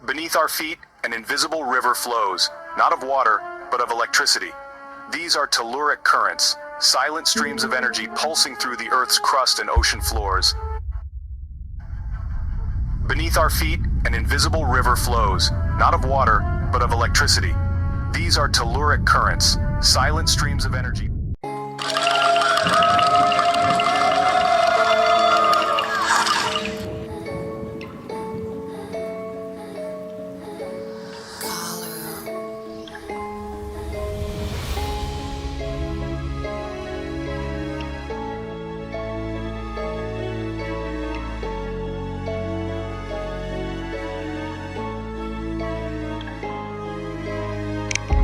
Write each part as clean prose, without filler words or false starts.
Beneath our feet, an invisible river flows, not of water, but of electricity. These are telluric currents, silent streams of energy pulsing through the Earth's crust and ocean floors. Beneath our feet, an invisible river flows, not of water, but of electricity. These are telluric currents, silent streams of energy.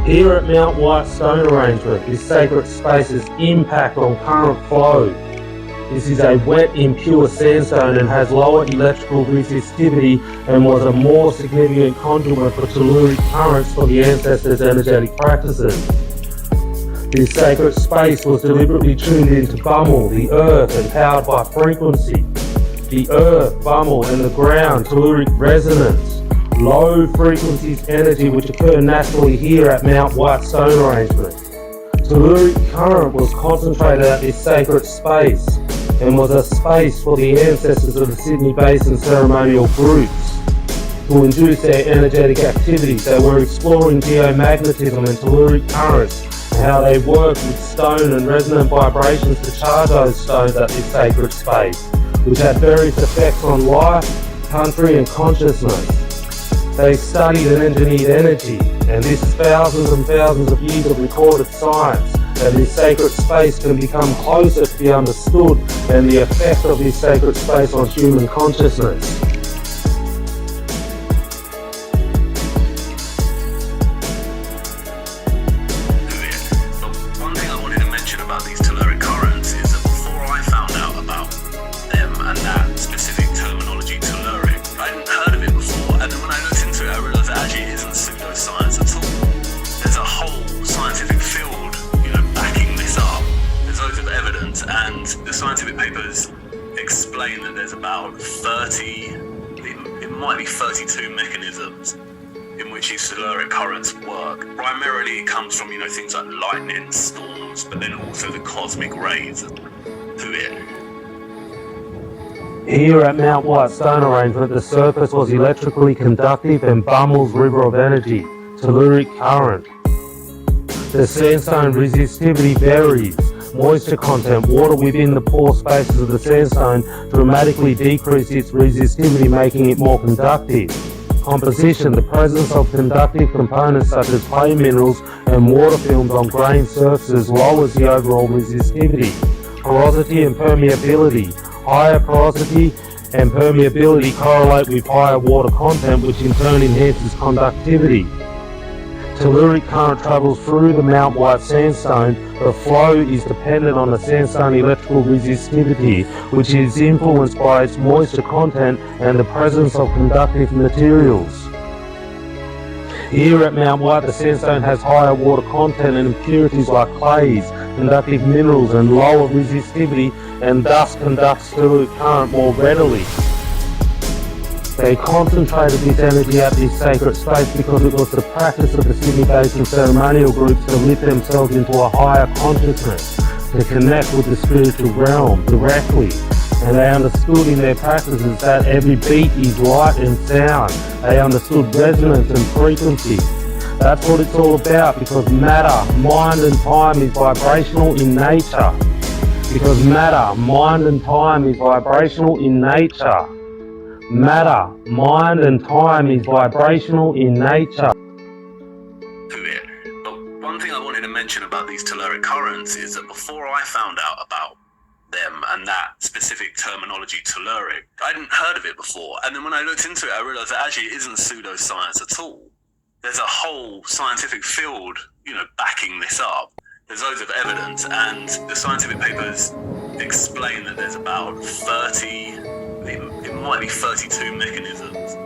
Here at Mount White Stone Arrangement, this sacred space's impact on current flow. This is a wet, impure sandstone and has lower electrical resistivity and was a more significant conduit for telluric currents for the ancestors' energetic practices. This sacred space was deliberately tuned into Bummel, the earth, and powered by frequency. The earth, Bummel, and the ground, telluric resonance. Low frequencies energy which occur naturally here at Mount White Stone Arrangement. Telluric current was concentrated at this sacred space and was a space for the ancestors of the Sydney Basin ceremonial groups to induce their energetic activities. They were exploring geomagnetism and telluric currents and how they work with stone and resonant vibrations to charge those stones at this sacred space, which had various effects on life, country and consciousness. They studied and engineered energy, and this is thousands and thousands of years of recorded science, that this sacred space can become closer to be understood and the effect of this sacred space on human consciousness. One thing I wanted to mention about these telluric currents is that before I found out about them and that specific terminology, telluric, I hadn't heard of it before, and then when I looked into it, I realised that actually it isn't pseudoscience at all. There's a whole scientific field, backing this up. There's loads of evidence, and the scientific papers explain that there's about 32 mechanisms in which these telluric currents work. Primarily it comes from, things like lightning, storms, but then also the cosmic rays to it. Here at Mount White Stone Arrangement, the surface was electrically conductive and Bummel's river of energy, telluric current. The sandstone resistivity varies. Moisture content, water within the pore spaces of the sandstone dramatically decreased its resistivity, making it more conductive. Composition, the presence of conductive components such as clay minerals and water films on grain surfaces lowers the overall resistivity. Porosity and permeability. Higher porosity and permeability correlate with higher water content, which in turn enhances conductivity. Telluric current travels through the Mount White sandstone. The flow is dependent on the sandstone electrical resistivity, which is influenced by its moisture content and the presence of conductive materials. Here at Mount White, the sandstone has higher water content and impurities like clays, conductive minerals and lower resistivity, and thus conducts telluric current more readily. They concentrated this energy at this sacred space because it was the practice of the Sydney Basin ceremonial groups to lift themselves into a higher consciousness, to connect with the spiritual realm directly. And they understood in their practices that every beat is light and sound. They understood resonance and frequency. That's what it's all about, because matter, mind and time is vibrational in nature. Because matter, mind and time is vibrational in nature. Matter, mind and time is vibrational in nature. But one thing I wanted to mention about these telluric currents is that before I found out about them and that specific terminology, telluric, I hadn't heard of it before. And then when I looked into it, I realised that actually it isn't pseudoscience at all. There's a whole scientific field, backing this up. There's loads of evidence, and the scientific papers explain that there's about 32 mechanisms